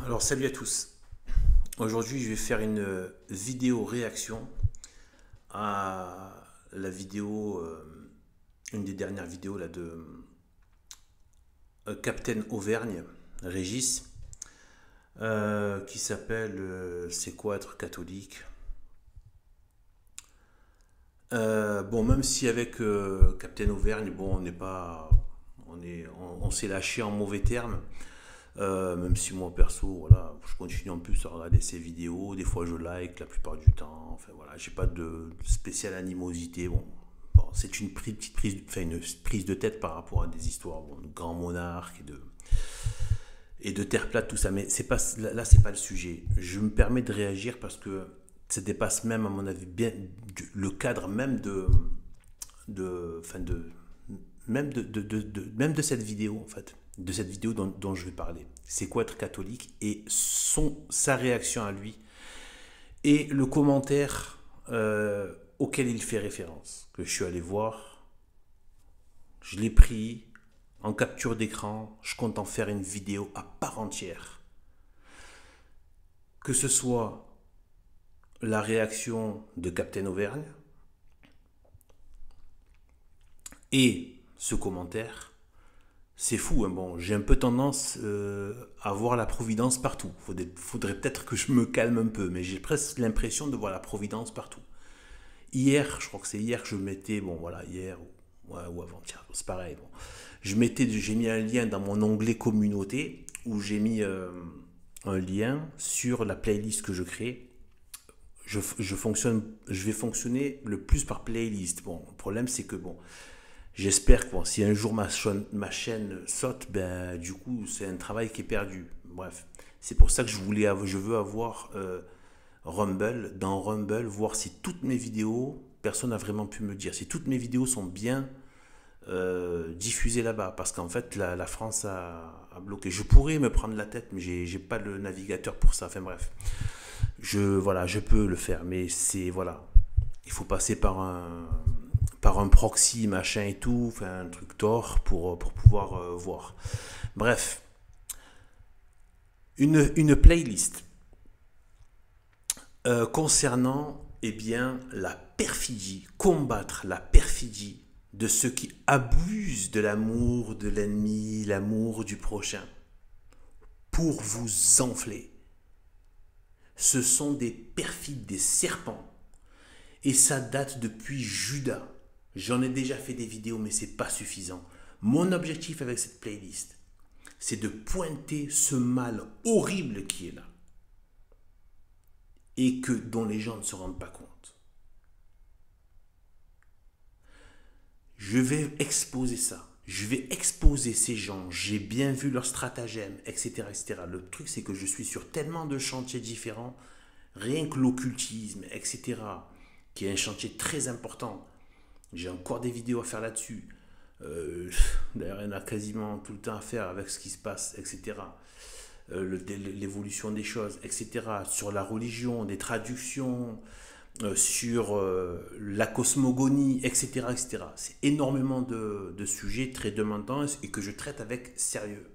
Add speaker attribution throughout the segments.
Speaker 1: Alors salut à tous. Aujourd'hui je vais faire une vidéo réaction à la vidéo, une des dernières vidéos là de Captain Auvergne, Régis, qui s'appelle C'est quoi être catholique. Bon, même si avec Captain Auvergne, bon, on n'est pas, on s'est lâché en mauvais termes. Même si moi perso, voilà, je continue en plus à regarder ses vidéos, des fois je like la plupart du temps. Enfin voilà, j'ai pas de spéciale animosité. Bon, c'est une petite prise, enfin une prise de tête par rapport à des histoires, bon, de grands monarques et de terre plate, tout ça. Mais c'est pas là, c'est pas le sujet. Je me permets de réagir parce que ça dépasse même, à mon avis, bien le cadre même enfin même de cette vidéo en fait, de cette vidéo dont je vais parler. C'est quoi être catholique et sa réaction à lui et le commentaire auquel il fait référence, que je suis allé voir, je l'ai pris en capture d'écran, je compte en faire une vidéo à part entière. Que ce soit la réaction de Captain Auvergne et ce commentaire, c'est fou, hein. Bon, j'ai un peu tendance à voir la providence partout. Faudrait peut-être que je me calme un peu, mais j'ai presque l'impression de voir la providence partout. Hier, je crois que c'est hier que je mettais, bon voilà, hier ou avant-hier, c'est pareil. Bon. J'ai mis un lien dans mon onglet communauté où j'ai mis un lien sur la playlist que je crée. Je vais fonctionner le plus par playlist. Bon, le problème c'est que bon, j'espère que bon, si un jour ma chaîne saute, ben du coup c'est un travail qui est perdu. Bref, c'est pour ça que je veux avoir Rumble, dans Rumble, voir si toutes mes vidéos, personne n'a vraiment pu me dire, si toutes mes vidéos sont bien diffusées là-bas, parce qu'en fait la France a bloqué. Je pourrais me prendre la tête, mais j'ai pas le navigateur pour ça. Enfin bref, voilà, je peux le faire, mais c'est voilà, il faut passer par un proxy machin et tout, enfin un truc Tor pour pouvoir voir. Bref, une playlist concernant eh bien, la perfidie, combattre la perfidie de ceux qui abusent de l'amour de l'ennemi, l'amour du prochain, pour vous enfler. Ce sont des perfides, des serpents. Et ça date depuis Judas. J'en ai déjà fait des vidéos, mais c'est pas suffisant. Mon objectif avec cette playlist, c'est de pointer ce mal horrible qui est là. Et dont les gens ne se rendent pas compte. Je vais exposer ça. Je vais exposer ces gens. J'ai bien vu leurs stratagèmes, etc., etc. Le truc, c'est que je suis sur tellement de chantiers différents, rien que l'occultisme, etc., qui est un chantier très important. J'ai encore des vidéos à faire là-dessus. D'ailleurs, il y en a quasiment tout le temps à faire avec ce qui se passe, etc. L'évolution des choses, etc. Sur la religion, des traductions, sur la cosmogonie, etc. etc. C'est énormément de sujets très demandants et que je traite avec sérieux.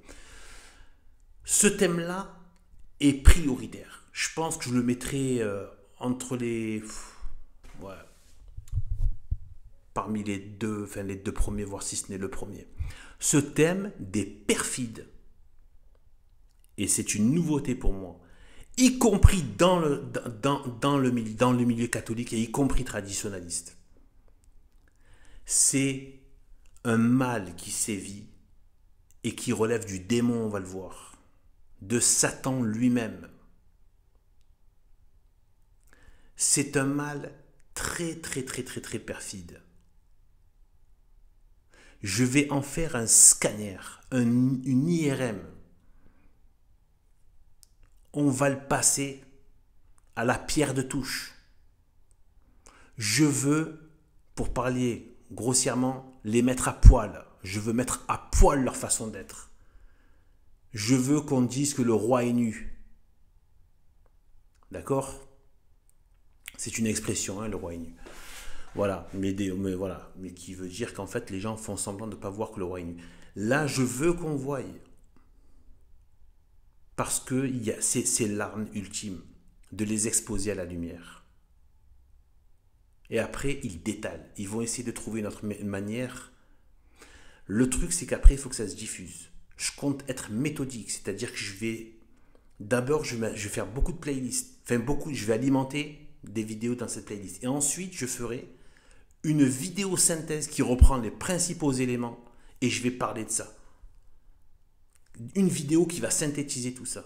Speaker 1: Ce thème-là est prioritaire. Je pense que je le mettrai entre les... Ouais, parmi les deux premiers, voire si ce n'est le premier. Ce thème des perfides, et c'est une nouveauté pour moi, y compris dans le milieu catholique et y compris traditionnaliste. C'est un mal qui sévit et qui relève du démon, on va le voir, de Satan lui-même. C'est un mal très très très très très perfide. Je vais en faire un scanner, une IRM. On va le passer à la pierre de touche. Je veux, pour parler grossièrement, les mettre à poil. Je veux mettre à poil leur façon d'être. Je veux qu'on dise que le roi est nu. D'accord? C'est une expression, hein, le roi est nu. Voilà, mais qui veut dire qu'en fait les gens font semblant de ne pas voir que le roi est nu. Là, je veux qu'on voie. Parce que c'est l'arme ultime de les exposer à la lumière. Et après, ils détalent. Ils vont essayer de trouver une autre manière. Le truc, c'est qu'après, il faut que ça se diffuse. Je compte être méthodique, c'est-à-dire que d'abord, je vais faire beaucoup de playlists. Enfin, je vais alimenter des vidéos dans cette playlist. Et ensuite, je ferai une vidéo synthèse qui reprend les principaux éléments et je vais parler de ça. Une vidéo qui va synthétiser tout ça.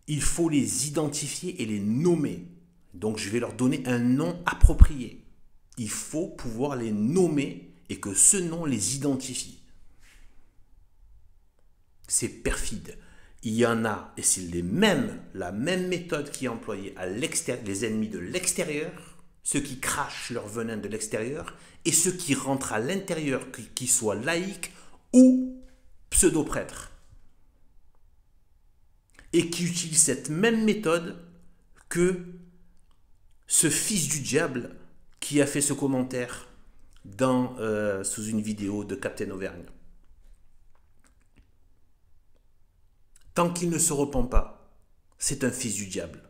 Speaker 1: Il faut les identifier et les nommer. Donc je vais leur donner un nom approprié. Il faut pouvoir les nommer et que ce nom les identifie. C'est perfide. Il y en a, et c'est la même méthode qui est employée à l'extérieur, les ennemis de l'extérieur, ceux qui crachent leur venin de l'extérieur, et ceux qui rentrent à l'intérieur, qu'ils soient laïcs ou pseudo-prêtres. Et qui utilisent cette même méthode que ce fils du diable qui a fait ce commentaire sous une vidéo de Captain Auvergne. Tant qu'il ne se repent pas, c'est un fils du diable.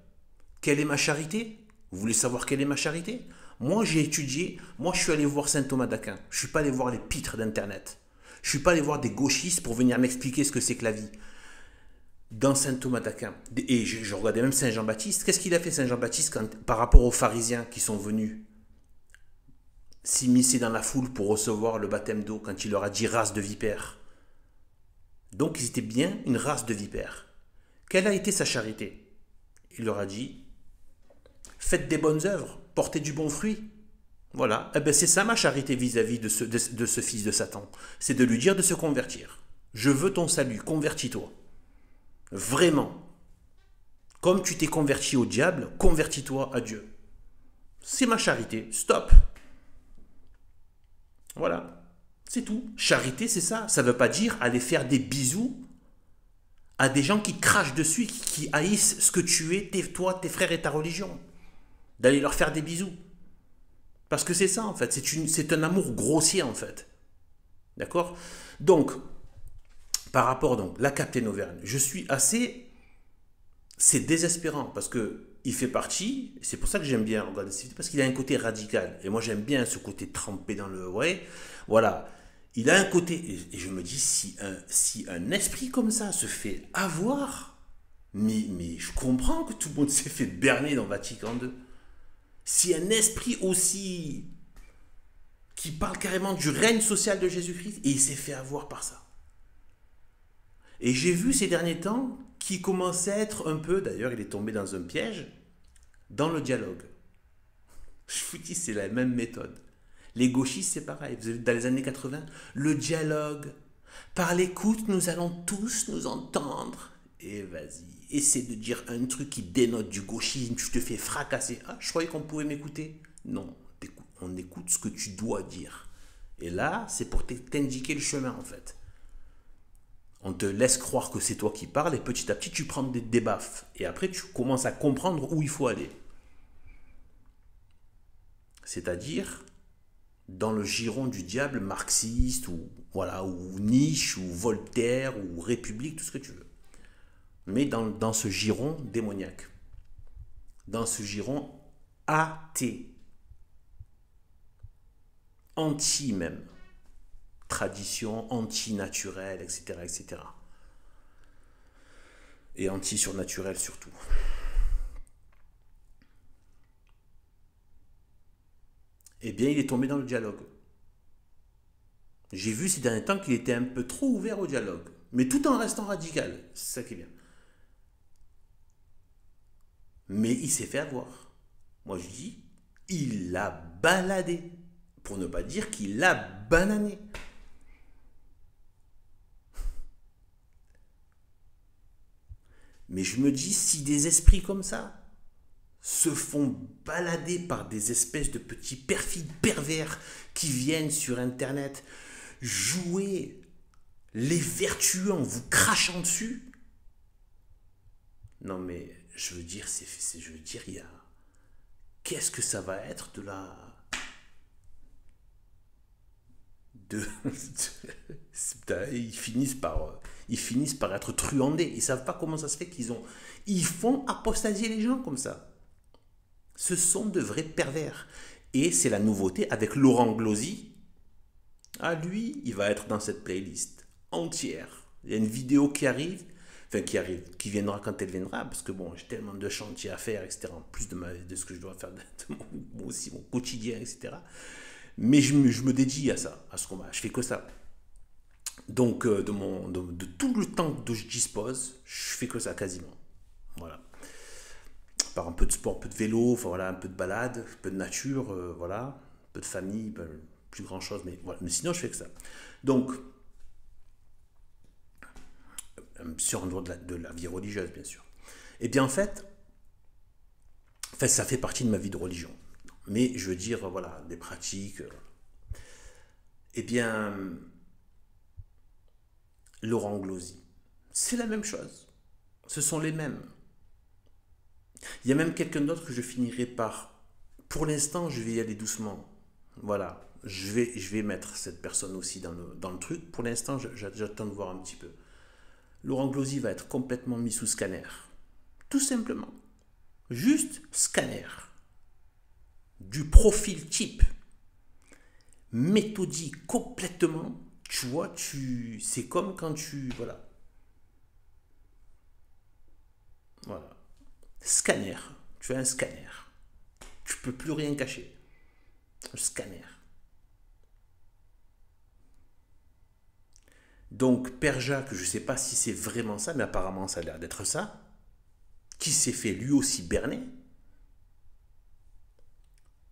Speaker 1: Quelle est ma charité? Vous voulez savoir quelle est ma charité? Moi, j'ai étudié, je suis allé voir saint Thomas d'Aquin. Je ne suis pas allé voir les pitres d'Internet. Je ne suis pas allé voir des gauchistes pour venir m'expliquer ce que c'est que la vie. Dans saint Thomas d'Aquin, et je regardais même saint Jean-Baptiste, qu'est-ce qu'il a fait saint Jean-Baptiste par rapport aux pharisiens qui sont venus s'immiscer dans la foule pour recevoir le baptême d'eau quand il leur a dit race de vipères? Donc ils étaient bien une race de vipères. Quelle a été sa charité? Il leur a dit, faites des bonnes œuvres, portez du bon fruit. Voilà, eh ben c'est ça ma charité vis-à-vis de ce fils de Satan. C'est de lui dire de se convertir. Je veux ton salut, convertis-toi. Vraiment. Comme tu t'es converti au diable, convertis-toi à Dieu. C'est ma charité, stop. Voilà, c'est tout. Charité, c'est ça. Ça ne veut pas dire aller faire des bisous à des gens qui te crachent dessus, qui haïssent ce que tu es, toi, tes frères et ta religion. D'aller leur faire des bisous. Parce que c'est ça, en fait. C'est un amour grossier, en fait. D'accord? Donc, par rapport, donc, la Captain Auvergne, je suis assez... C'est désespérant, parce que il fait partie, c'est pour ça que j'aime bien regarder ces vidéos, parce qu'il a un côté radical. Et moi, j'aime bien ce côté trempé dans le... Ouais, voilà. Il a un côté... Et je me dis, si un esprit comme ça se fait avoir, mais je comprends que tout le monde s'est fait berner dans Vatican II. Si un esprit aussi... qui parle carrément du règne social de Jésus-Christ, et il s'est fait avoir par ça. Et j'ai vu ces derniers temps qu'il commençait à être un peu, d'ailleurs il est tombé dans un piège, dans le dialogue. Je vous dis, c'est la même méthode. Les gauchistes, c'est pareil. Vous avez, dans les années 80, le dialogue. Par l'écoute, nous allons tous nous entendre. Et vas-y, essaie de dire un truc qui dénote du gauchisme, tu te fais fracasser. Ah, je croyais qu'on pouvait m'écouter. Non, on écoute ce que tu dois dire. Et là, c'est pour t'indiquer le chemin, en fait. On te laisse croire que c'est toi qui parles et petit à petit, tu prends des baffes. Et après, tu commences à comprendre où il faut aller. C'est-à-dire dans le giron du diable marxiste ou Nietzsche ou Voltaire ou République, tout ce que tu veux. Mais dans ce giron démoniaque. Dans ce giron athée. Anti même. Tradition, anti-naturelle, etc., etc. Et anti-surnaturel surtout. Eh bien, il est tombé dans le dialogue. J'ai vu ces derniers temps qu'il était un peu trop ouvert au dialogue, mais tout en restant radical. C'est ça qui est bien. Mais il s'est fait avoir. Moi, je dis, il l'a baladé. Pour ne pas dire qu'il l'a banané. Mais je me dis, si des esprits comme ça se font balader par des espèces de petits perfides pervers qui viennent sur Internet jouer les vertueux en vous crachant dessus, non mais je veux dire, il y a... Qu'est-ce que ça va être de la... Ils finissent par ils finissent par être truandés. Ils ne savent pas comment ça se fait ils font apostasier les gens comme ça. Ce sont de vrais pervers. Et c'est la nouveauté avec Laurent Glosy. Ah, lui, il va être dans cette playlist entière. Il y a une vidéo qui arrive, qui viendra quand elle viendra, parce que bon, j'ai tellement de chantiers à faire, etc., en plus de ce que je dois faire aussi mon quotidien, etc. Mais je me dédie à ça, à ce combat. Je fais que ça. Donc, de tout le temps dont je dispose, je fais que ça quasiment. Voilà. Par un peu de sport, un peu de vélo, enfin, voilà, un peu de balade, un peu de nature, voilà, un peu de famille, plus grand chose, mais voilà. Mais sinon, je fais que ça. Donc, sur un dehors de la vie religieuse, bien sûr. Et bien, en fait, ça fait partie de ma vie de religion. Mais je veux dire, voilà, des pratiques. Eh bien, Laurent Glosy, c'est la même chose. Ce sont les mêmes. Il y a même quelqu'un d'autre que je finirai par. Pour l'instant, je vais y aller doucement. Voilà. Je vais mettre cette personne aussi dans le truc. Pour l'instant, j'attends de voir un petit peu. Laurent Glosy va être complètement mis sous scanner. Tout simplement. Juste scanner. Du profil type. Méthodique complètement. Tu vois, c'est comme quand tu. Voilà. Voilà. Scanner. Tu as un scanner. Tu peux plus rien cacher. Un scanner. Donc, Père Jacques, je ne sais pas si c'est vraiment ça, mais apparemment ça a l'air d'être ça, qui s'est fait lui aussi berner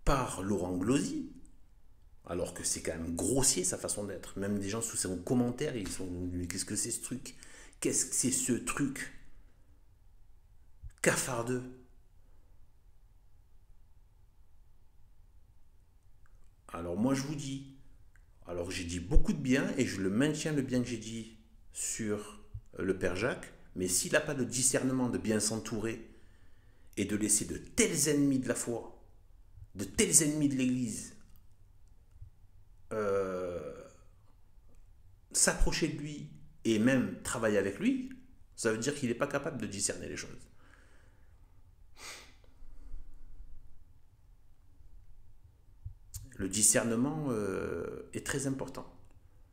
Speaker 1: par Laurent Glosy, alors que c'est quand même grossier sa façon d'être. Même des gens sous ses commentaires, ils sont mais qu'est-ce que c'est ce truc? Qu'est-ce que c'est ce truc cafardeux? Alors moi je vous dis, alors j'ai dit beaucoup de bien et je le maintiens le bien que j'ai dit sur le Père Jacques, mais s'il n'a pas de discernement de bien s'entourer et de laisser de tels ennemis de la foi, de tels ennemis de l'Église s'approcher de lui et même travailler avec lui, ça veut dire qu'il n'est pas capable de discerner les choses. Le discernement est très important.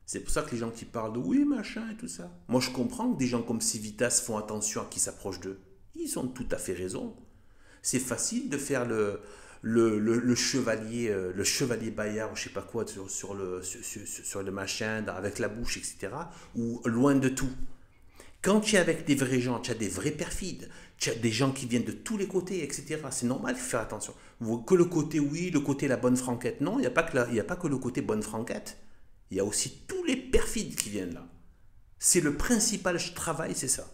Speaker 1: C'est pour ça que les gens qui parlent de oui, machin et tout ça. Moi, je comprends que des gens comme Civitas font attention à qui s'approche d'eux. Ils ont tout à fait raison. C'est facile de faire le chevalier Bayard ou je sais pas quoi sur le machin, avec la bouche, etc. Ou loin de tout. Quand tu es avec des vrais gens, tu as des vrais perfides, tu as des gens qui viennent de tous les côtés, etc. C'est normal de faire attention. Que le côté oui, le côté la bonne franquette. Non, il n'y a pas que le côté bonne franquette. Il y a aussi tous les perfides qui viennent là. C'est le principal travail, c'est ça.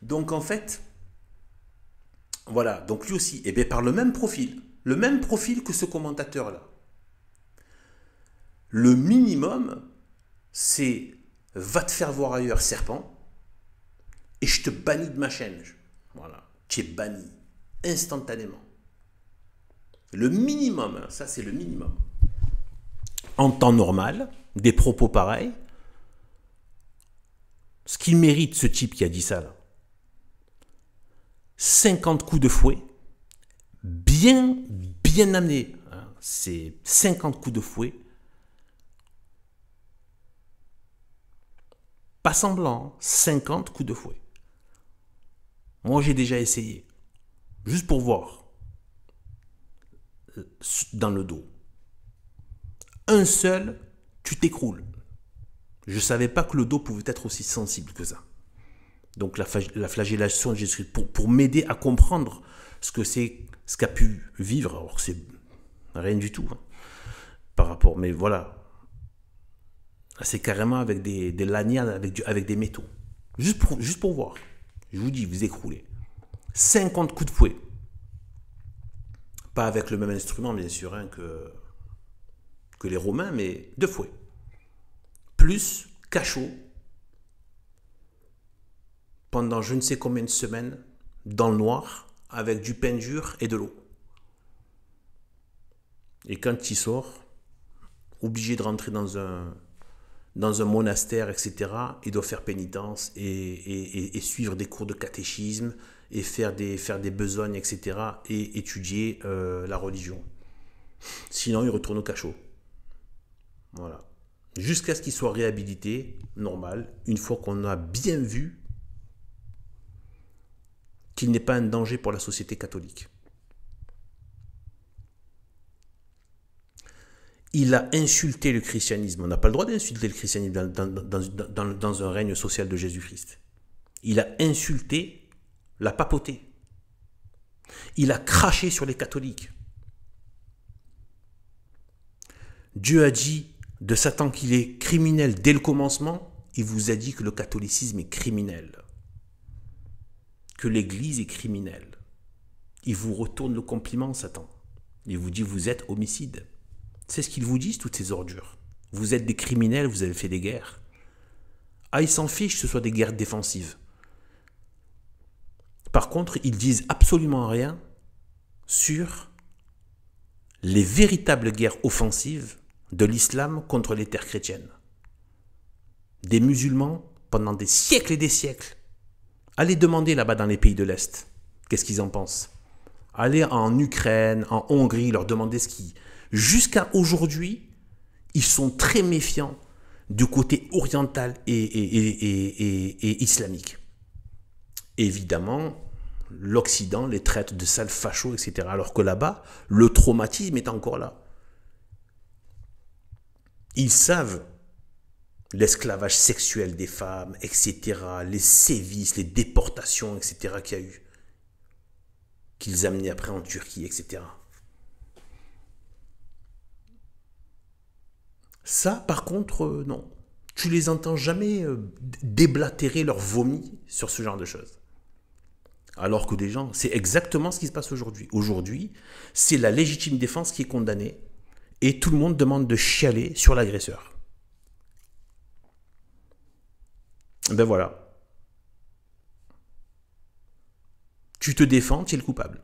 Speaker 1: Donc en fait, voilà, donc lui aussi, et bien par le même profil que ce commentateur-là. Le minimum, c'est va te faire voir ailleurs, serpent, et je te bannis de ma chaîne. Voilà, tu es banni instantanément. Le minimum, ça c'est le minimum. En temps normal, des propos pareils, ce qu'il mérite, ce type qui a dit ça là, 50 coups de fouet, bien amenés. Hein, c'est 50 coups de fouet. Pas semblant, 50 coups de fouet. Moi, j'ai déjà essayé. Juste pour voir. Dans le dos. Un seul, tu t'écroules. Je ne savais pas que le dos pouvait être aussi sensible que ça. Donc la flagellation de Jésus pour m'aider à comprendre ce que c'est, ce qu'a pu vivre, alors que c'est rien du tout hein, par rapport, mais voilà, c'est carrément avec des lanières, avec des métaux, juste pour voir. Je vous dis, vous écroulez. 50 coups de fouet, pas avec le même instrument bien sûr hein, que les Romains, mais de fouet, plus cachot. Pendant je ne sais combien de semaines, dans le noir, avec du pain dur et de l'eau. Et quand il sort, obligé de rentrer dans dans un monastère, etc., il doit faire pénitence et suivre des cours de catéchisme et faire des besognes, etc., et étudier la religion. Sinon, il retourne au cachot. Voilà. Jusqu'à ce qu'il soit réhabilité, normal, une fois qu'on a bien vu qu'il n'est pas un danger pour la société catholique. Il a insulté le christianisme. On n'a pas le droit d'insulter le christianisme dans un règne social de Jésus-Christ. Il a insulté la papauté. Il a craché sur les catholiques. Dieu a dit de Satan qu'il est criminel dès le commencement. Il vous a dit que le catholicisme est criminel. Que l'Église est criminelle. Il vous retourne le compliment, Satan. Il vous dit vous êtes homicide. C'est ce qu'ils vous disent, toutes ces ordures. Vous êtes des criminels, vous avez fait des guerres. Ah, ils s'en fichent que ce soit des guerres défensives. Par contre, ils disent absolument rien sur les véritables guerres offensives de l'islam contre les terres chrétiennes. Des musulmans, pendant des siècles et des siècles. Allez demander là-bas dans les pays de l'Est, qu'est-ce qu'ils en pensent. Allez en Ukraine, en Hongrie, leur demander ce qu'ils... Jusqu'à aujourd'hui, ils sont très méfiants du côté oriental et islamique. Évidemment, l'Occident les traite de sales fachos, etc. Alors que là-bas, le traumatisme est encore là. Ils savent l'esclavage sexuel des femmes, etc., les sévices, les déportations, etc., qu'il y a eu, qu'ils amenaient après en Turquie, etc. Ça, par contre, non. Tu les entends jamais déblatérer leur vomi sur ce genre de choses. Alors que des gens, c'est exactement ce qui se passe aujourd'hui. Aujourd'hui, c'est la légitime défense qui est condamnée et tout le monde demande de chialer sur l'agresseur. Ben voilà. Tu te défends, tu es le coupable.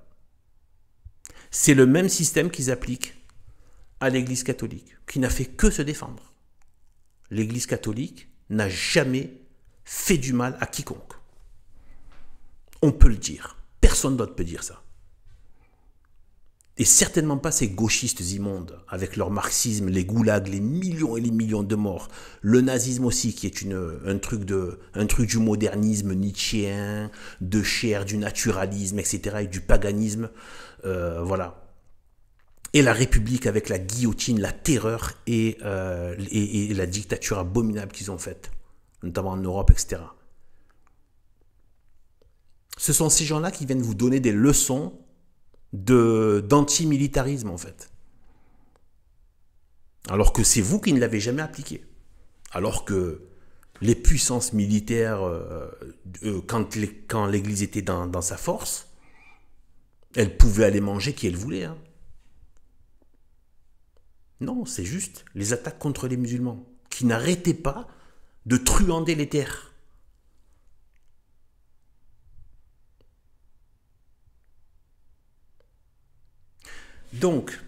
Speaker 1: C'est le même système qu'ils appliquent à l'Église catholique, qui n'a fait que se défendre. L'Église catholique n'a jamais fait du mal à quiconque. On peut le dire. Personne d'autre peut dire ça. Et certainement pas ces gauchistes immondes, avec leur marxisme, les goulags, les millions et les millions de morts. Le nazisme aussi, qui est un truc du modernisme nietzschéen, de chair, du naturalisme, etc., et du paganisme. Voilà. Et la République avec la guillotine, la terreur et la dictature abominable qu'ils ont faite, notamment en Europe, etc. Ce sont ces gens-là qui viennent vous donner des leçons d'antimilitarisme, en fait. Alors que c'est vous qui ne l'avez jamais appliqué. Alors que les puissances militaires, quand l'Église était dans sa force, elle pouvait aller manger qui elle voulait, hein. Non, c'est juste les attaques contre les musulmans, qui n'arrêtaient pas de truander les terres. Donc,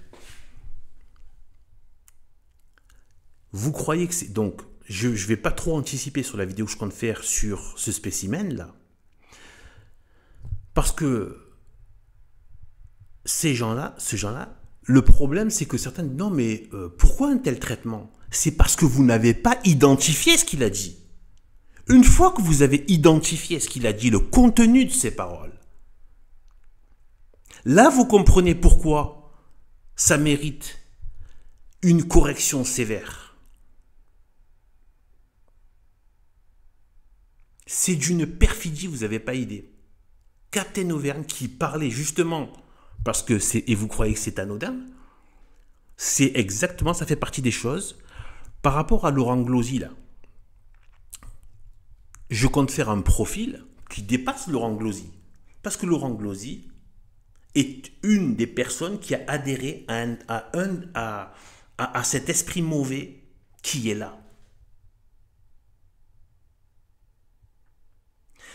Speaker 1: vous croyez que c'est... Donc, je ne vais pas trop anticiper sur la vidéo que je compte faire sur ce spécimen-là, parce que ces gens-là, le problème, c'est que certains disent, non, mais pourquoi un tel traitement? C'est parce que vous n'avez pas identifié ce qu'il a dit. Une fois que vous avez identifié ce qu'il a dit, le contenu de ses paroles, là, vous comprenez pourquoi ça mérite une correction sévère. C'est d'une perfidie, vous n'avez pas idée. Captain Auvergne qui parlait justement... Parce que c'est, et vous croyez que c'est anodin, c'est exactement, ça fait partie des choses. Par rapport à Laurent Glosy, là, je compte faire un profil qui dépasse Laurent Glosy. Parce que Laurent Glosy est une des personnes qui a adhéré à cet esprit mauvais qui est là.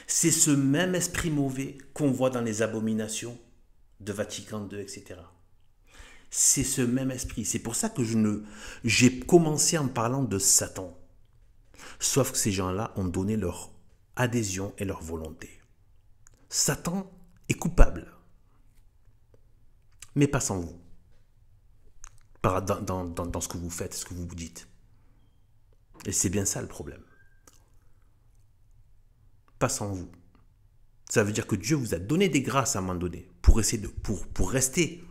Speaker 1: C'est ce même esprit mauvais qu'on voit dans les abominations de Vatican II, etc. C'est ce même esprit. C'est pour ça que j'ai commencé en parlant de Satan. Sauf que ces gens-là ont donné leur adhésion et leur volonté. Satan est coupable, mais pas sans vous. Dans ce que vous faites, ce que vous vous dites. Et c'est bien ça le problème. Pas sans vous. Ça veut dire que Dieu vous a donné des grâces à un moment donné pour essayer pour rester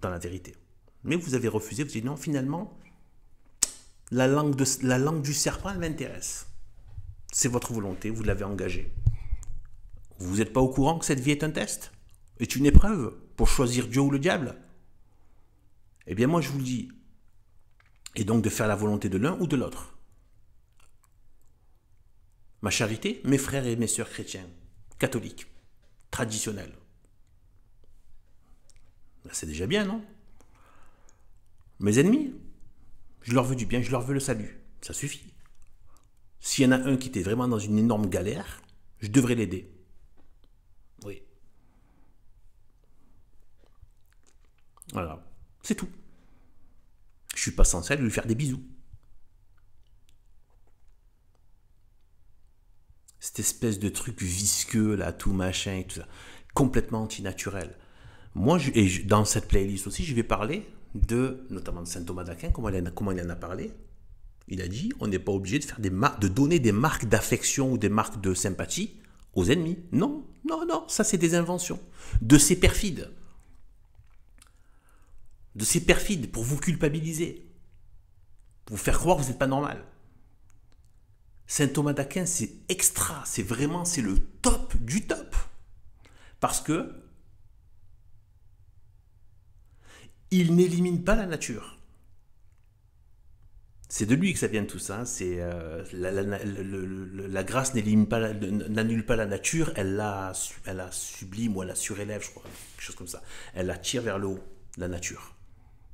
Speaker 1: dans la vérité. Mais vous avez refusé, vous avez dit non, finalement, la langue du serpent, elle m'intéresse. C'est votre volonté, vous l'avez engagée. Vous n'êtes pas au courant que cette vie est un test? Est une épreuve pour choisir Dieu ou le diable? Eh bien moi je vous le dis. Et donc de faire la volonté de l'un ou de l'autre. Ma charité, mes frères et mes sœurs chrétiens, catholiques, traditionnels. C'est déjà bien, non? Mes ennemis, je leur veux du bien, je leur veux le salut. Ça suffit. S'il y en a un qui était vraiment dans une énorme galère, je devrais l'aider. Oui. Voilà. C'est tout. Je suis pas censé aller lui faire des bisous. Cette espèce de truc visqueux, là, tout machin et tout ça. Complètement antinaturel. Moi, dans cette playlist aussi, je vais parler notamment de saint Thomas d'Aquin, comment il en a parlé. Il a dit, on n'est pas obligé de faire de donner des marques d'affection ou des marques de sympathie aux ennemis. Non, non, non, ça c'est des inventions. De ces perfides. Pour vous culpabiliser. Pour vous faire croire que vous n'êtes pas normal. Saint Thomas d'Aquin, c'est extra. C'est le top du top. Parce que il n'élimine pas la nature. C'est de lui que ça vient tout ça. C'est la grâce n'annule pas la nature, elle la sublime ou elle la surélève, je crois, quelque chose comme ça. Elle la tire vers le haut, la nature.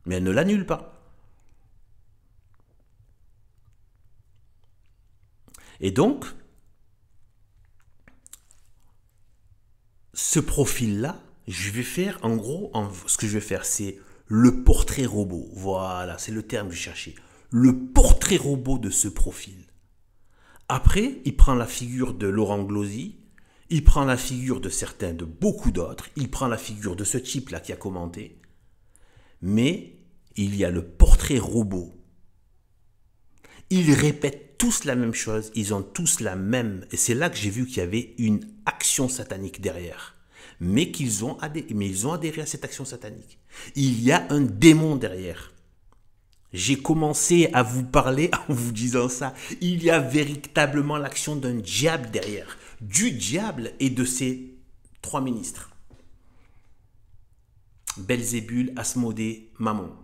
Speaker 1: Mais elle ne l'annule pas. Et donc, ce profil-là, je vais faire, en gros, ce que je vais faire, c'est le portrait robot. Voilà, c'est le terme que je cherchais. Le portrait robot de ce profil. Après, il prend la figure de Laurent Glosy, il prend la figure de beaucoup d'autres, il prend la figure de ce type-là qui a commenté, mais il y a le portrait robot. Ils répètent tous la même chose, ils ont tous la même, et c'est là que j'ai vu qu'il y avait une action satanique derrière, mais ils ont adhéré à cette action satanique. Il y a un démon derrière. J'ai commencé à vous parler en vous disant ça. Il y a véritablement l'action d'un diable derrière. Du diable et de ses 3 ministres. Belzébul, Asmodée, Mammon.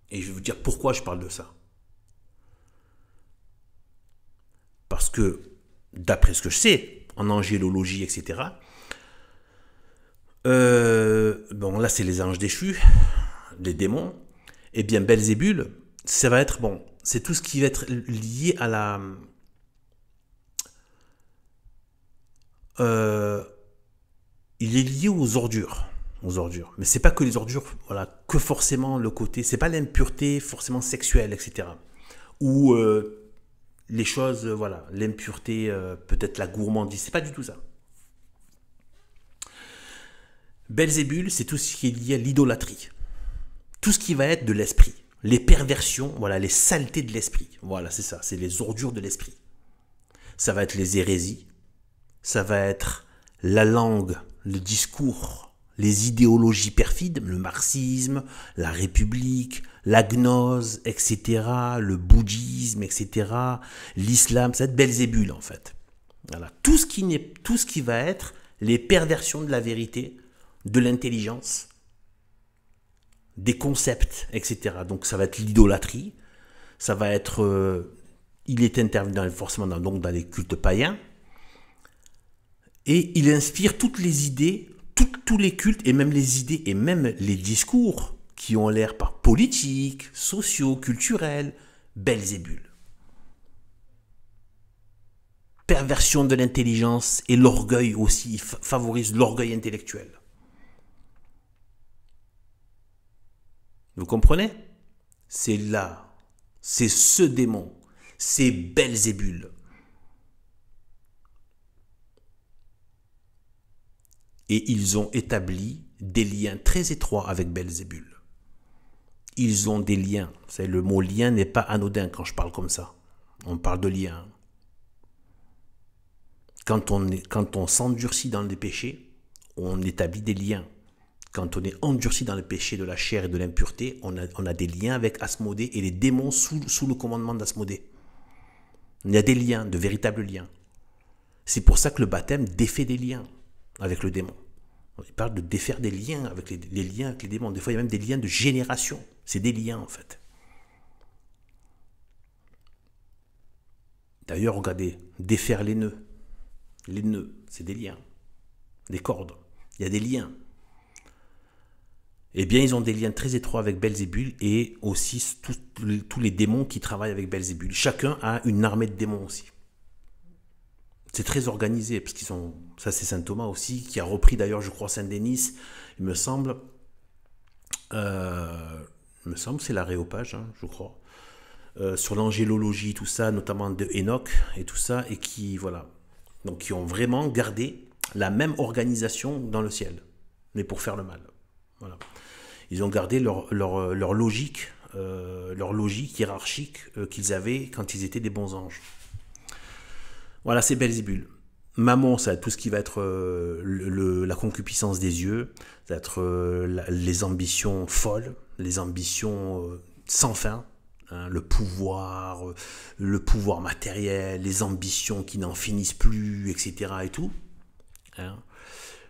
Speaker 1: Et je vais vous dire pourquoi je parle de ça. Parce que, d'après ce que je sais, en angélologie, etc., bon, là, c'est les anges déchus, les démons. Eh bien, Belzébul, ça va être, bon, c'est tout ce qui va être lié à la... il est lié aux ordures. Mais c'est pas que les ordures, voilà, que forcément le côté, c'est pas l'impureté forcément sexuelle, etc. Ou les choses, voilà, l'impureté, peut-être la gourmandise, c'est pas du tout ça. Belzébul, c'est tout ce qui est lié à l'idolâtrie. Tout ce qui va être de l'esprit. Les perversions, voilà, les saletés de l'esprit. Voilà, c'est ça, c'est les ordures de l'esprit. Ça va être les hérésies. Ça va être la langue, le discours, les idéologies perfides, le marxisme, la république, la gnose, etc., le bouddhisme, etc., l'islam, ça va être Belzébul, en fait. Voilà, tout ce qui va être les perversions de la vérité, de l'intelligence, des concepts, etc. Donc ça va être l'idolâtrie, ça va être... il est intervenu forcément dans les cultes païens, et il inspire toutes les idées, tous les cultes, et même les idées, et même les discours qui ont l'air par politiques, sociaux, culturels, Belzébul. Perversion de l'intelligence et l'orgueil aussi, favorise l'orgueil intellectuel. Vous comprenez? c'est là, c'est ce démon, c'est Belzébul. Et ils ont établi des liens très étroits avec Belzébul. Ils ont des liens. Le mot lien n'est pas anodin quand je parle comme ça. On parle de lien. Quand on s'endurcit dans les péchés, on établit des liens. Quand on est endurci dans le péché de la chair et de l'impureté, on a des liens avec Asmodée et les démons sous le commandement d'Asmodée. Il y a des liens, de véritables liens. C'est pour ça que le baptême défait des liens avec le démon. Il parle de défaire des liens avec les liens avec les démons. Des fois, il y a même des liens de génération. C'est des liens, en fait. D'ailleurs, regardez, défaire les nœuds. Les nœuds, c'est des liens. Des cordes. Il y a des liens. Eh bien, ils ont des liens très étroits avec Belzébul et aussi tous les démons qui travaillent avec Belzébul. Chacun a une armée de démons aussi. C'est très organisé, parce qu'ils sont... Ça, c'est saint Thomas aussi, qui a repris d'ailleurs, je crois, Saint-Denis, il me semble que c'est l'Aréopage, hein, je crois. Sur l'angélologie, tout ça, notamment de Enoch et tout ça, et qui, voilà. Donc, qui ont vraiment gardé la même organisation dans le ciel, mais pour faire le mal. Voilà. Ils ont gardé leur logique hiérarchique qu'ils avaient quand ils étaient des bons anges. Voilà, c'est Belzébul. Mammon, ça va être tout ce qui va être la concupiscence des yeux, ça va être les ambitions folles, les ambitions sans fin, hein, le pouvoir matériel, les ambitions qui n'en finissent plus, etc. et tout. Hein.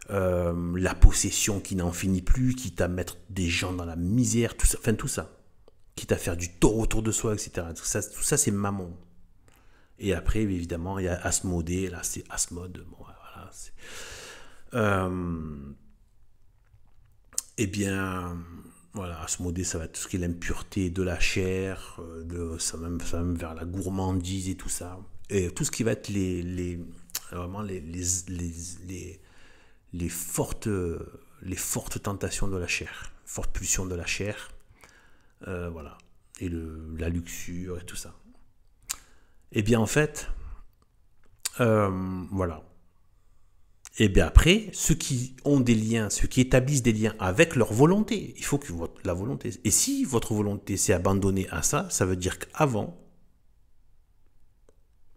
Speaker 1: La possession qui n'en finit plus, quitte à mettre des gens dans la misère, tout ça, enfin tout ça, quitte à faire du tort autour de soi, etc. Tout ça c'est Mammon. Et après, évidemment, il y a Asmodée, là c'est Asmode. Bon, voilà, eh bien, voilà, Asmodée, ça va être tout ce qui est l'impureté de la chair, ça va même vers la gourmandise et tout ça. Et tout ce qui va être vraiment les fortes tentations de la chair, fortes pulsions de la chair, voilà, et la luxure et tout ça. Et bien en fait, voilà. Et bien après, ceux qui ont des liens, ceux qui établissent des liens avec leur volonté, il faut que la volonté. Et si votre volonté s'est abandonnée à ça, ça veut dire qu'avant,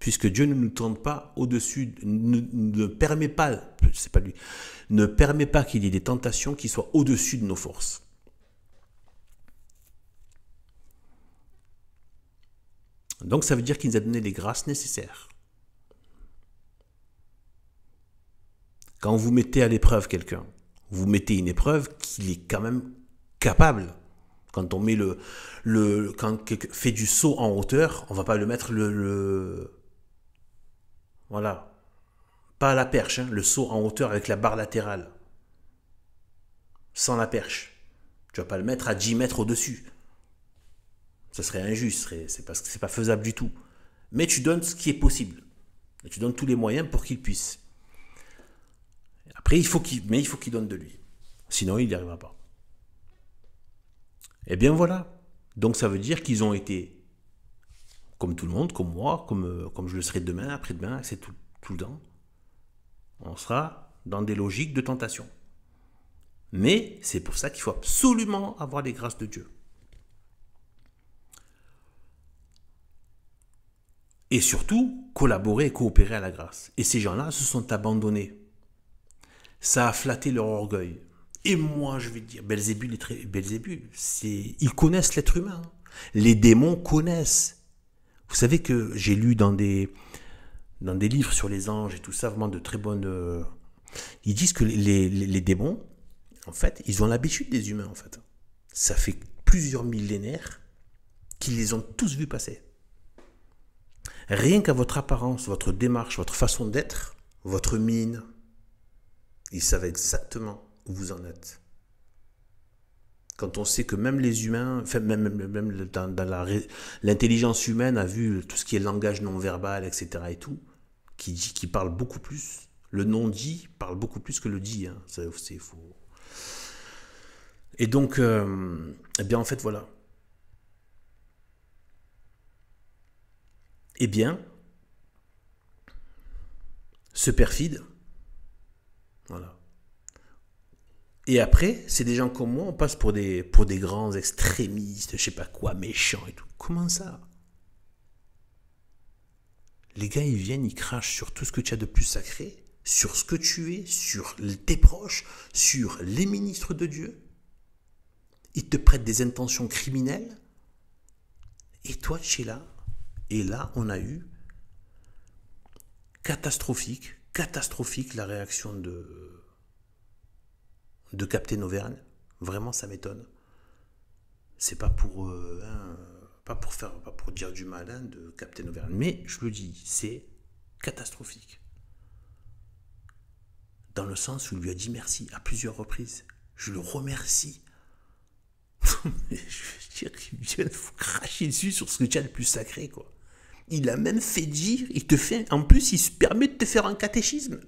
Speaker 1: puisque Dieu ne nous tourne pas au-dessus, ne permet pas, c'est pas lui, ne permet pas qu'il y ait des tentations qui soient au-dessus de nos forces. Donc ça veut dire qu'il nous a donné les grâces nécessaires. Quand vous mettez à l'épreuve quelqu'un, vous mettez une épreuve qu'il est quand même capable. Quand on met quand quelqu'un fait du saut en hauteur, on va pas le mettre voilà, pas à la perche, hein, le saut en hauteur avec la barre latérale, sans la perche. Tu vas pas le mettre à 10 mètres au-dessus. Ça serait injuste, c'est pas faisable du tout. Mais tu donnes ce qui est possible. Et tu donnes tous les moyens pour qu'il puisse. Après, il faut qu'il donne de lui. Sinon, il n'y arrivera pas. Eh bien voilà. Donc ça veut dire qu'ils ont été, comme tout le monde, comme moi, comme je le serai demain, après-demain, c'est tout le temps. On sera dans des logiques de tentation. Mais c'est pour ça qu'il faut absolument avoir les grâces de Dieu. Et surtout, collaborer et coopérer à la grâce. Et ces gens-là se sont abandonnés. Ça a flatté leur orgueil. Et moi, je vais te dire, Belzébul, ils connaissent l'être humain. Les démons connaissent. Vous savez que j'ai lu dans des livres sur les anges et tout ça, vraiment de très bonnes... Ils disent que les démons, en fait, ils ont l'habitude des humains, en fait. Ça fait plusieurs millénaires qu'ils les ont tous vus passer. Rien qu'à votre apparence, votre démarche, votre façon d'être, votre mine, ils savent exactement où vous en êtes. Quand on sait que même les humains, enfin même dans l'intelligence humaine a vu tout ce qui est langage non verbal, etc. et tout, qui parle beaucoup plus. Le non dit parle beaucoup plus que le dit. Hein. C'est faux. Et donc, eh bien en fait voilà. Eh bien, ce perfide, voilà. Et après, c'est des gens comme moi, on passe pour des grands extrémistes, je sais pas quoi, méchants et tout. Comment ça? Les gars, ils viennent, ils crachent sur tout ce que tu as de plus sacré, sur ce que tu es, sur tes proches, sur les ministres de Dieu. Ils te prêtent des intentions criminelles. Et toi, tu es là. Et là, on a eu catastrophique la réaction de Captain Auvergne. Vraiment, ça m'étonne. C'est pas pour pas pour dire du mal de Captain Auvergne, mais je le dis, c'est catastrophique. Dans le sens où il lui a dit merci à plusieurs reprises. Je le remercie. Je veux dire, il vient de vous cracher dessus sur ce que tu as de plus sacré, quoi. Il a même fait dire, en plus, il se permet de te faire un catéchisme.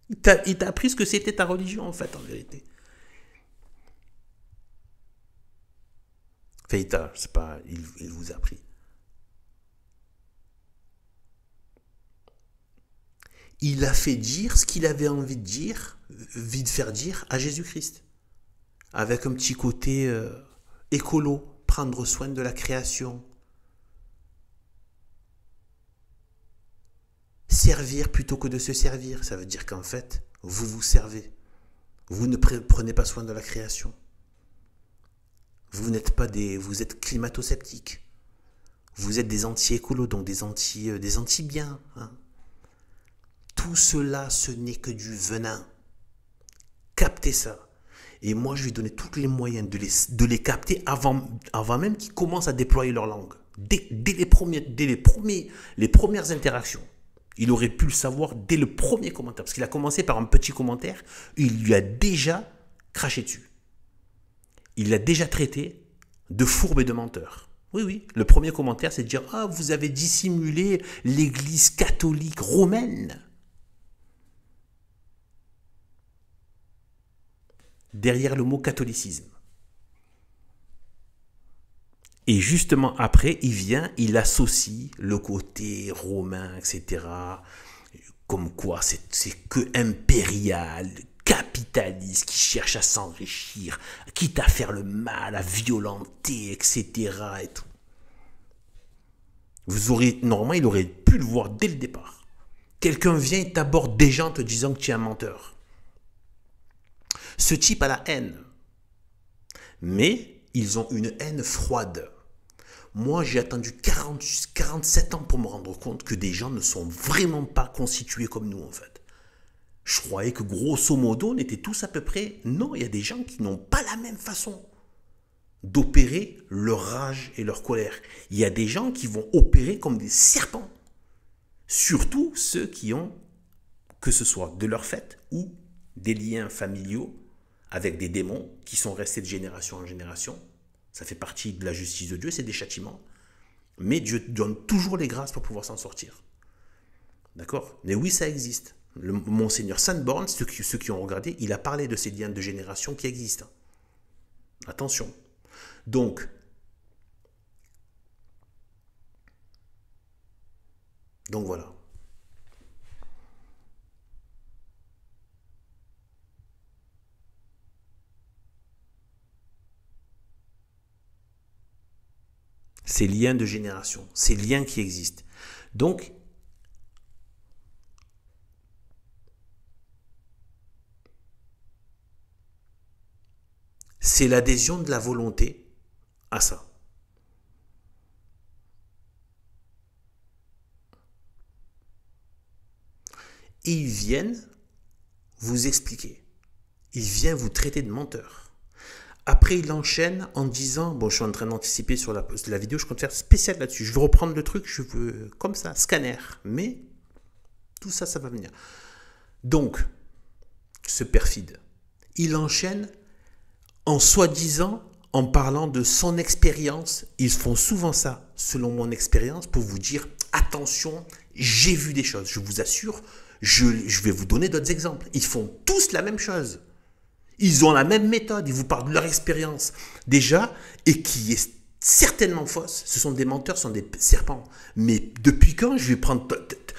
Speaker 1: Il t'a appris ce que c'était ta religion, en fait, en vérité. Enfin, c'est pas, il vous a appris. Il a fait dire ce qu'il avait envie de faire dire à Jésus-Christ. Avec un petit côté écolo, prendre soin de la création. Servir plutôt que de se servir, ça veut dire qu'en fait, vous vous servez. Vous ne prenez pas soin de la création. Vous êtes climato-sceptiques. Vous êtes des anti-écolos, donc des anti-biens. Hein. Tout cela, ce n'est que du venin. Captez ça. Et moi, je vais donner tous les moyens de les capter avant même qu'ils commencent à déployer leur langue. Dès les premières interactions. Il aurait pu le savoir dès le premier commentaire. Parce qu'il a commencé par un petit commentaire. Il lui a déjà craché dessus. Il l'a déjà traité de fourbe et de menteur. Oui, oui. Le premier commentaire, c'est de dire « Ah, vous avez dissimulé l'église catholique romaine ». Derrière le mot catholicisme. Et justement après, il associe le côté romain, etc. Comme quoi c'est que impérial, capitaliste, qui cherche à s'enrichir, quitte à faire le mal, à violenter, etc. Et tout. Normalement, il aurait pu le voir dès le départ. Quelqu'un vient et t'aborde déjà en te disant que tu es un menteur. Ce type a la haine. Mais ils ont une haine froide. Moi, j'ai attendu 47 ans pour me rendre compte que des gens ne sont vraiment pas constitués comme nous, en fait. Je croyais que grosso modo, on était tous à peu près... Non, il y a des gens qui n'ont pas la même façon d'opérer leur rage et leur colère. Il y a des gens qui vont opérer comme des serpents. Surtout ceux qui ont, que ce soit de leur fait ou des liens familiaux avec des démons qui sont restés de génération en génération. Ça fait partie de la justice de Dieu, c'est des châtiments. Mais Dieu donne toujours les grâces pour pouvoir s'en sortir. D'accord? Mais oui, ça existe. Monseigneur Sanborn, ceux qui ont regardé, il a parlé de ces liens de génération qui existent. Attention. Donc voilà. Ces liens de génération, ces liens qui existent. Donc, c'est l'adhésion de la volonté à ça. Et ils viennent vous expliquer. Ils viennent vous traiter de menteur. Après, il enchaîne en disant, bon, je suis en train d'anticiper sur la vidéo, je compte faire spécial là-dessus. Je veux reprendre le truc, je veux, comme ça, scanner. Mais tout ça, ça va venir. Donc, ce perfide, il enchaîne en soi-disant, en parlant de son expérience. Ils font souvent ça, selon mon expérience, pour vous dire, attention, j'ai vu des choses. Je vous assure, je vais vous donner d'autres exemples. Ils font tous la même chose. Ils ont la même méthode, ils vous parlent de leur expérience déjà, et qui est certainement fausses. Ce sont des menteurs, ce sont des serpents. Mais depuis quand je vais prendre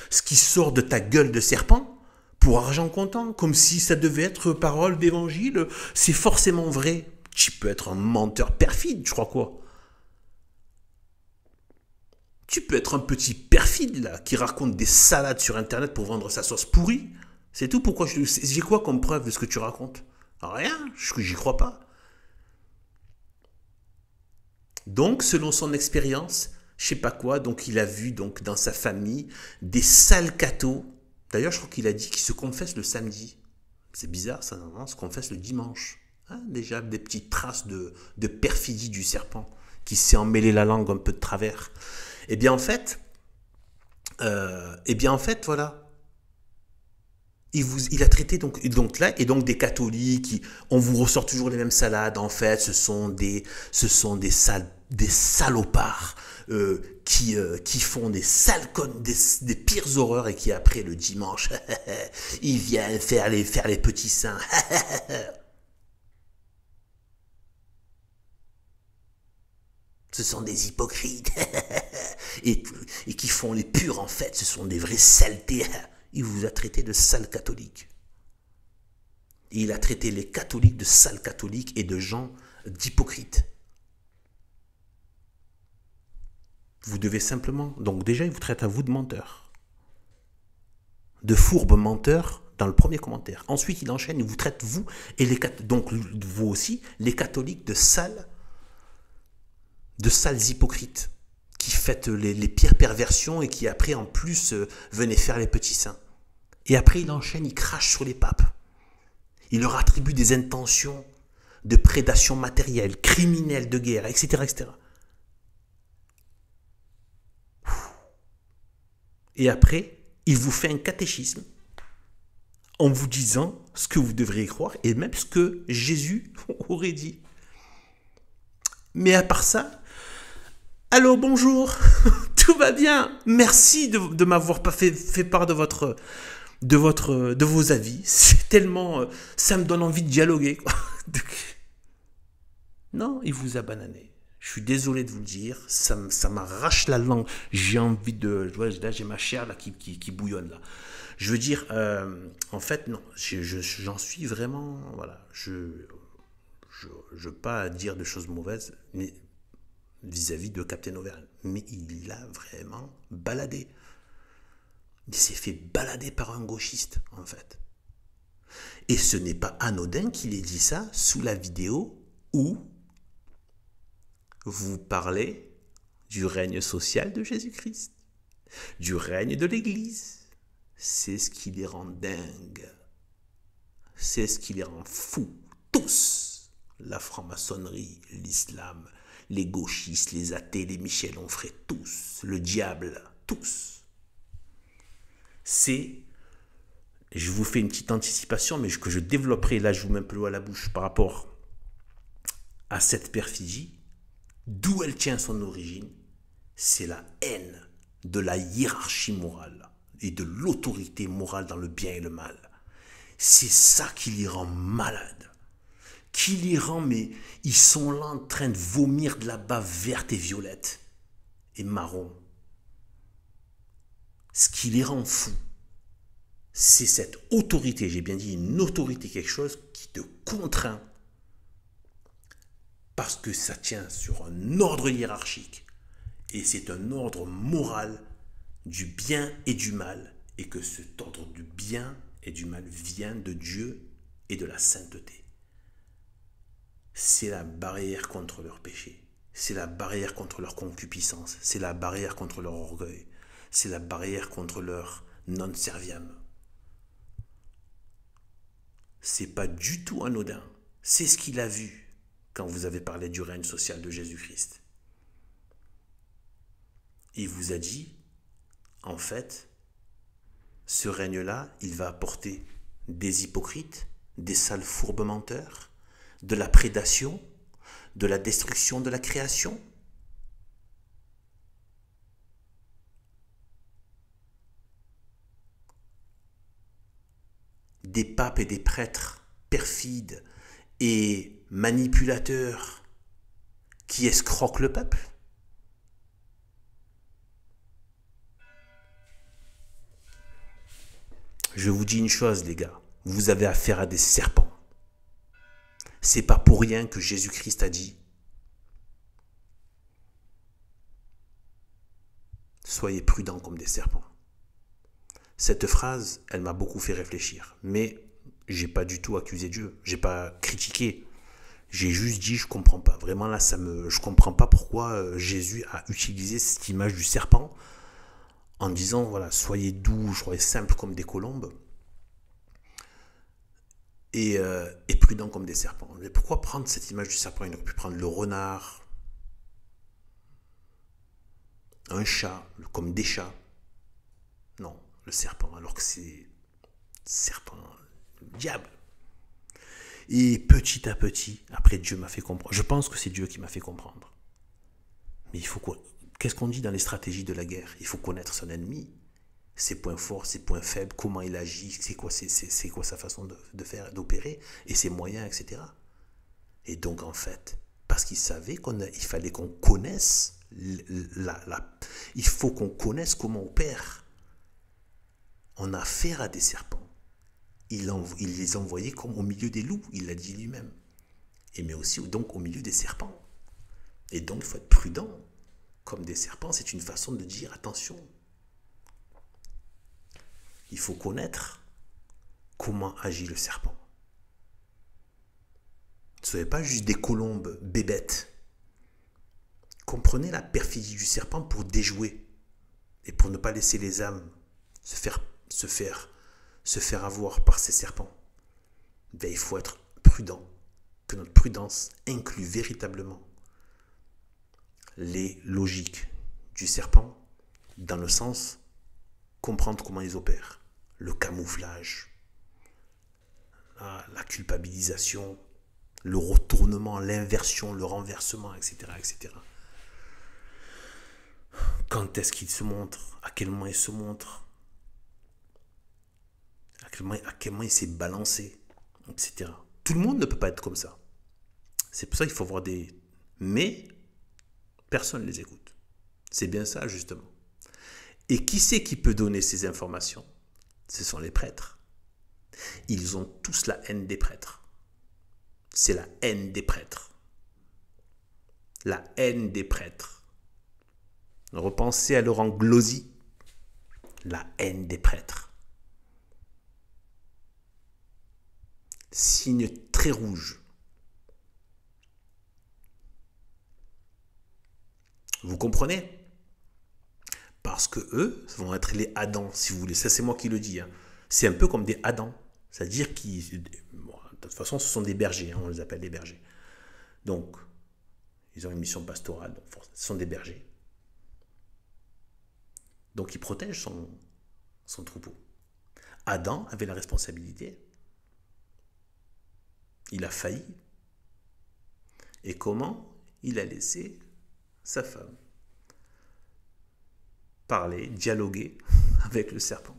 Speaker 1: ce qui sort de ta gueule de serpent pour argent comptant, comme si ça devait être parole d'évangile? C'est forcément vrai. Tu peux être un menteur perfide, je crois quoi. Tu peux être un petit perfide là, qui raconte des salades sur internet pour vendre sa sauce pourrie. C'est tout. Pourquoi j'ai quoi comme preuve de ce que tu racontes? Rien, j'y crois pas. Donc, selon son expérience, je sais pas quoi, donc il a vu donc dans sa famille des sales cathos. D'ailleurs, je crois qu'il a dit qu'il se confesse le samedi. C'est bizarre ça, non, se confesse le dimanche. Hein, déjà des petites traces de perfidie du serpent qui s'est emmêlé la langue un peu de travers. Eh bien en fait, voilà. Il a traité donc là et donc des catholiques. On vous ressort toujours les mêmes salades. En fait, ce sont des salopards qui font des sales connes, des pires horreurs et qui après le dimanche, ils viennent faire les petits saints. Ce sont des hypocrites et qui font les purs en fait. Ce sont des vrais saletés. Il vous a traité de sales catholiques. Et il a traité les catholiques de sales catholiques et de gens d'hypocrites. Vous devez simplement... Donc déjà, il vous traite à vous de menteur. De fourbe menteur dans le premier commentaire. Ensuite, il enchaîne, il vous traite, vous, et donc vous aussi, les catholiques de sales hypocrites qui faites les pires perversions et qui après en plus venaient faire les petits saints. Et après il enchaîne, il crache sur les papes. Il leur attribue des intentions de prédation matérielle, criminelle, de guerre, etc. etc. Et après, il vous fait un catéchisme en vous disant ce que vous devriez croire et même ce que Jésus aurait dit. Mais à part ça, allô, bonjour, tout va bien. Merci de m'avoir pas fait part de vos avis. C'est tellement, ça me donne envie de dialoguer, quoi. Non, il vous a banané. Je suis désolé de vous le dire, ça m'arrache la langue. J'ai envie de, là j'ai ma chair là qui bouillonne là. Je veux dire, en fait non, j'en suis vraiment, voilà, je veux pas dire de choses mauvaises, mais vis-à-vis de Captain Overall. Mais il l'a vraiment baladé. Il s'est fait balader par un gauchiste, en fait. Et ce n'est pas anodin qu'il ait dit ça sous la vidéo où vous parlez du règne social de Jésus-Christ, du règne de l'Église. C'est ce qui les rend dingues. C'est ce qui les rend fous. Tous. La franc-maçonnerie, l'islam, les gauchistes, les athées, les Michel Onfray, tous. Le diable, tous. C'est, je vous fais une petite anticipation, mais que je développerai, là je vous mets un peu l'eau à la bouche par rapport à cette perfidie, d'où elle tient son origine, c'est la haine de la hiérarchie morale et de l'autorité morale dans le bien et le mal. C'est ça qui les rend malades. Qui les rend, mais ils sont là en train de vomir de la bave verte et violette et marron. Ce qui les rend fous, c'est cette autorité, j'ai bien dit une autorité, quelque chose qui te contraint parce que ça tient sur un ordre hiérarchique et c'est un ordre moral du bien et du mal et que cet ordre du bien et du mal vient de Dieu et de la sainteté. C'est la barrière contre leur péché, c'est la barrière contre leur concupiscence, c'est la barrière contre leur orgueil, c'est la barrière contre leur non serviam. C'est pas du tout anodin. C'est ce qu'il a vu quand vous avez parlé du règne social de Jésus-Christ. Il vous a dit, en fait, ce règne-là, il va apporter des hypocrites, des sales fourbes menteurs, de la prédation, de la destruction de la création. Des papes et des prêtres perfides et manipulateurs qui escroquent le peuple. Je vous dis une chose, les gars, vous avez affaire à des serpents. C'est pas pour rien que Jésus-Christ a dit « Soyez prudents comme des serpents ». Cette phrase, elle m'a beaucoup fait réfléchir, mais j'ai pas du tout accusé Dieu, j'ai pas critiqué. J'ai juste dit, je comprends pas. Vraiment là, je comprends pas pourquoi Jésus a utilisé cette image du serpent en disant, voilà, soyez doux, soyez simples comme des colombes et prudents comme des serpents. Mais pourquoi prendre cette image du serpent? Il aurait pu prendre le renard, un chat, comme des chats. Non, le serpent, alors que c'est serpent, le diable. Et petit à petit, après Dieu m'a fait comprendre. Je pense que c'est Dieu qui m'a fait comprendre. Mais il faut quoi? Qu'est-ce qu'on dit dans les stratégies de la guerre? Il faut connaître son ennemi, ses points forts, ses points faibles, comment il agit, c'est quoi sa façon de faire, d'opérer, et ses moyens, etc. Et donc en fait, parce qu'il savait qu'il fallait qu'on connaisse, il faut qu'on connaisse comment on opère. On a affaire à des serpents. Il les envoyait comme au milieu des loups, il l'a dit lui-même. Mais aussi donc au milieu des serpents. Et donc il faut être prudent. Comme des serpents, c'est une façon de dire attention. Il faut connaître comment agit le serpent. Ne soyez pas juste des colombes bébêtes. Comprenez la perfidie du serpent pour déjouer et pour ne pas laisser les âmes se faire avoir par ces serpents. Ben, il faut être prudent, que notre prudence inclut véritablement les logiques du serpent, dans le sens comprendre comment ils opèrent, le camouflage, la culpabilisation, le retournement, l'inversion, le renversement, etc., etc. Quand est-ce qu'il se montre? À quel moment il se montre? À quel moment il s'est balancé, etc. Tout le monde ne peut pas être comme ça. C'est pour ça qu'il faut avoir des... Mais personne ne les écoute. C'est bien ça, justement. Et qui c'est qui peut donner ces informations? Ce sont les prêtres. Ils ont tous la haine des prêtres. C'est la haine des prêtres. La haine des prêtres. Repensez à Laurent Glosy. La haine des prêtres. Signe très rouge. Vous comprenez? Parce que eux vont être les Adams, si vous voulez. Ça, c'est moi qui le dis. Hein. C'est un peu comme des Adams. C'est-à-dire qu'ils... Bon, de toute façon, ce sont des bergers. Hein, on les appelle des bergers. Donc, ils ont une mission pastorale. Donc, ce sont des bergers. Donc, ils protègent son troupeau. Adam avait la responsabilité. Il a failli. Et comment il a laissé sa femme parler, dialoguer avec le serpent.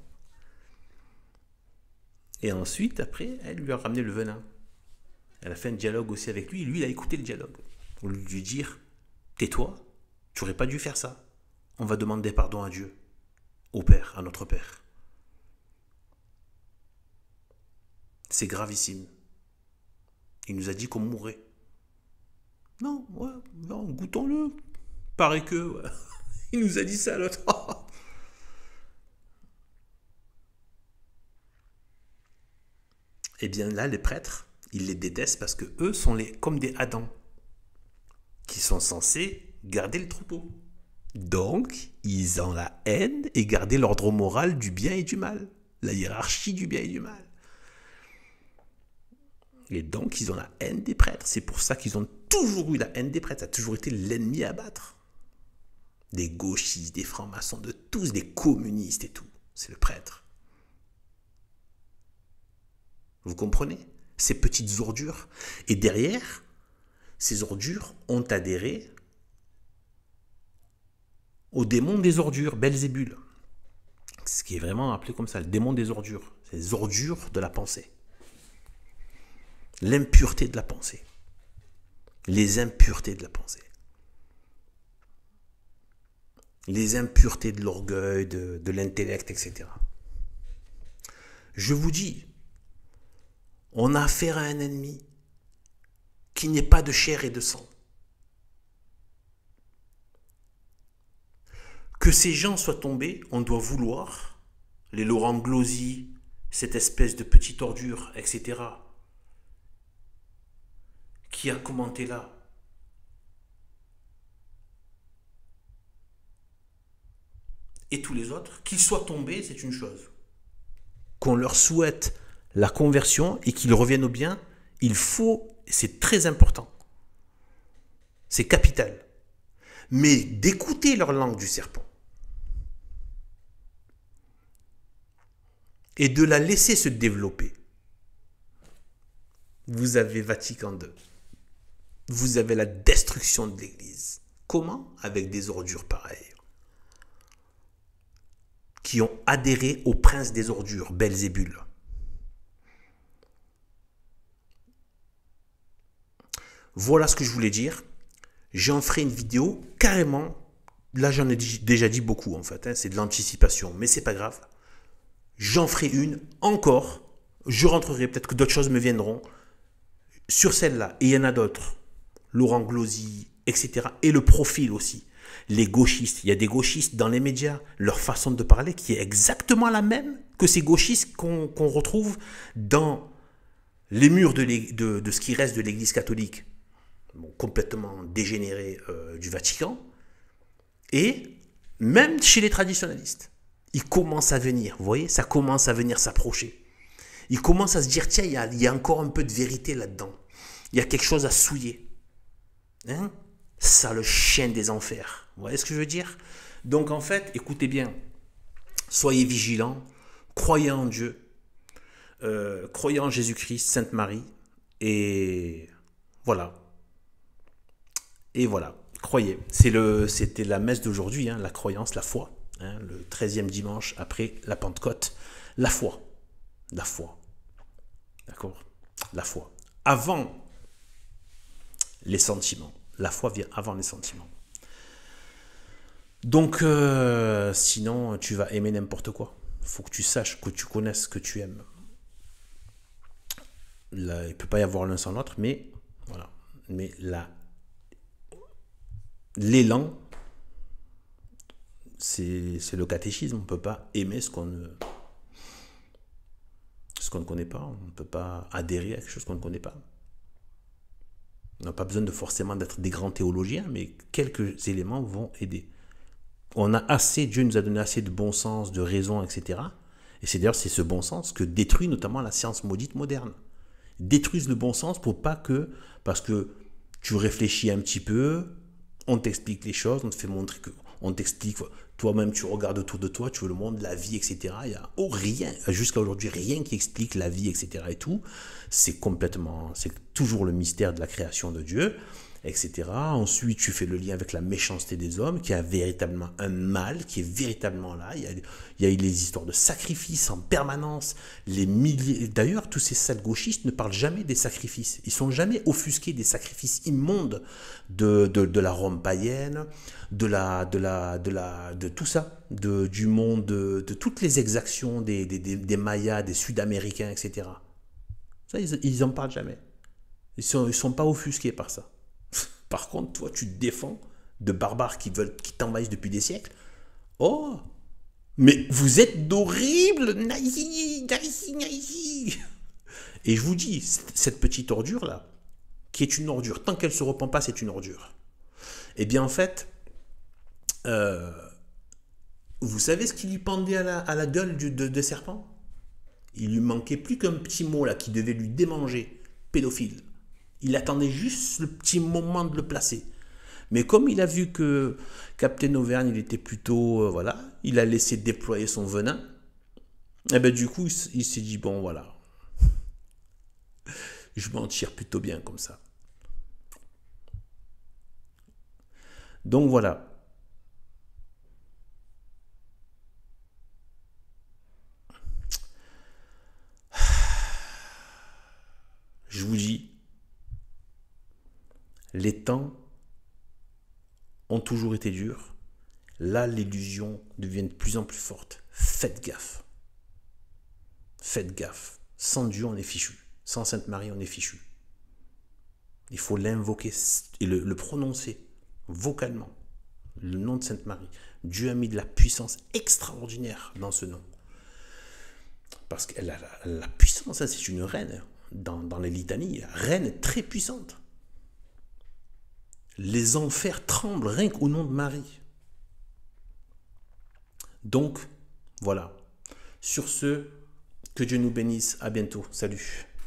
Speaker 1: Et ensuite, après, elle lui a ramené le venin. Elle a fait un dialogue aussi avec lui, et lui, il a écouté le dialogue. Au lieu de lui dire, tais-toi, tu n'aurais pas dû faire ça. On va demander pardon à Dieu, au Père, à notre Père. C'est gravissime. Il nous a dit qu'on mourrait. Non, ouais, non, goûtons-le. Paraît que... Ouais. Il nous a dit ça l'autre. Eh bien là, les prêtres, ils les détestent parce que eux sont comme des Adams qui sont censés garder le troupeau. Donc, ils ont la haine et garder l'ordre moral du bien et du mal. La hiérarchie du bien et du mal. Et donc, ils ont la haine des prêtres. C'est pour ça qu'ils ont toujours eu la haine des prêtres. Ça a toujours été l'ennemi à battre. Des gauchistes, des francs-maçons, de tous, des communistes et tout. C'est le prêtre. Vous comprenez? Ces petites ordures. Et derrière, ces ordures ont adhéré au démon des ordures, Belzébul. Ce qui est vraiment appelé comme ça, le démon des ordures. C'est les ordures de la pensée. L'impureté de la pensée. Les impuretés de la pensée. les impuretés de l'orgueil, de l'intellect, etc. Je vous dis, on a affaire à un ennemi qui n'est pas de chair et de sang. Que ces gens soient tombés, on doit vouloir, les Laurent Glosy, cette espèce de petite ordure, etc., qui a commenté là, et tous les autres, qu'ils soient tombés, c'est une chose. Qu'on leur souhaite la conversion et qu'ils reviennent au bien, il faut, c'est très important, c'est capital, mais d'écouter leur langue du serpent et de la laisser se développer. Vous avez Vatican II, vous avez la destruction de l'Église. Comment? Avec des ordures pareilles, qui ont adhéré au prince des ordures, Belzébul. Voilà ce que je voulais dire. J'en ferai une vidéo carrément. Là, j'en ai déjà dit beaucoup en fait. C'est de l'anticipation, mais c'est pas grave. J'en ferai une encore. Je rentrerai, peut-être que d'autres choses me viendront sur celle-là. Et il y en a d'autres. Laurent Glosy, etc. Et le profil aussi. Les gauchistes. Il y a des gauchistes dans les médias. Leur façon de parler qui est exactement la même que ces gauchistes qu'on retrouve dans les murs de ce qui reste de l'Église catholique. Bon, complètement dégénéré du Vatican, et même chez les traditionalistes, ils commencent à venir, vous voyez, ça commence à venir s'approcher. Ils commencent à se dire, tiens, il y a encore un peu de vérité là-dedans, il y a quelque chose à souiller. Hein? Ça, le chien des enfers, vous voyez ce que je veux dire? Donc en fait, écoutez bien, soyez vigilants, croyez en Dieu, croyez en Jésus-Christ, Sainte Marie, et voilà. Et voilà, croyez. C'était la messe d'aujourd'hui, la croyance, la foi. Le 13e dimanche après la Pentecôte. La foi. La foi. D'accord? La foi. Avant les sentiments. La foi vient avant les sentiments. Donc, sinon, tu vas aimer n'importe quoi. Il faut que tu saches, que tu connaisses ce que tu aimes. Là, il ne peut pas y avoir l'un sans l'autre, mais voilà. Mais là, l'élan, c'est le catéchisme. On ne peut pas aimer ce qu'on ne connaît pas. On ne peut pas adhérer à quelque chose qu'on ne connaît pas. On n'a pas besoin forcément d'être des grands théologiens, mais quelques éléments vont aider. On a assez, Dieu nous a donné assez de bon sens, de raison, etc. Et c'est d'ailleurs ce bon sens que détruit notamment la science maudite moderne. Détruisent le bon sens parce que tu réfléchis un petit peu, on t'explique les choses, on te fait montrer que, on t'explique, toi-même tu regardes autour de toi, tu vois le monde, la vie, etc. Il y a rien, jusqu'à aujourd'hui, rien qui explique la vie, etc. et tout. C'est toujours le mystère de la création de Dieu, etc. Ensuite, tu fais le lien avec la méchanceté des hommes, qui a véritablement un mal, qui est véritablement là. Il y a les histoires de sacrifices en permanence. D'ailleurs, tous ces sales gauchistes ne parlent jamais des sacrifices. Ils ne sont jamais offusqués des sacrifices immondes de la Rome païenne, de tout ça, du monde, de toutes les exactions des Mayas, des Sud-Américains, etc. Ça, ils n'en parlent jamais. Ils sont pas offusqués par ça. Par contre, toi, tu te défends de barbares qui t'envahissent depuis des siècles. Oh, mais vous êtes d'horribles, naïs. Et je vous dis, cette petite ordure-là, qui est une ordure, tant qu'elle ne se repent pas, c'est une ordure. Eh bien, en fait, vous savez ce qui lui pendait à la gueule de serpent? Il lui manquait plus qu'un petit mot là qui devait lui démanger, pédophile. Il attendait juste le petit moment de le placer. Mais comme il a vu que Captain Auvergne, il était plutôt... voilà, il a laissé déployer son venin. Et ben du coup, il s'est dit, bon voilà, je m'en tire plutôt bien comme ça. Donc voilà. Je vous dis, les temps ont toujours été durs. Là, l'illusion devient de plus en plus forte. Faites gaffe. Faites gaffe. Sans Dieu, on est fichu. Sans Sainte Marie, on est fichu. Il faut l'invoquer et le prononcer vocalement. Le nom de Sainte Marie. Dieu a mis de la puissance extraordinaire dans ce nom. Parce qu'elle a la puissance, hein, c'est une reine. Dans les litanies, reine très puissante. Les enfers tremblent rien qu'au nom de Marie. Donc, voilà. Sur ce, que Dieu nous bénisse. À bientôt. Salut.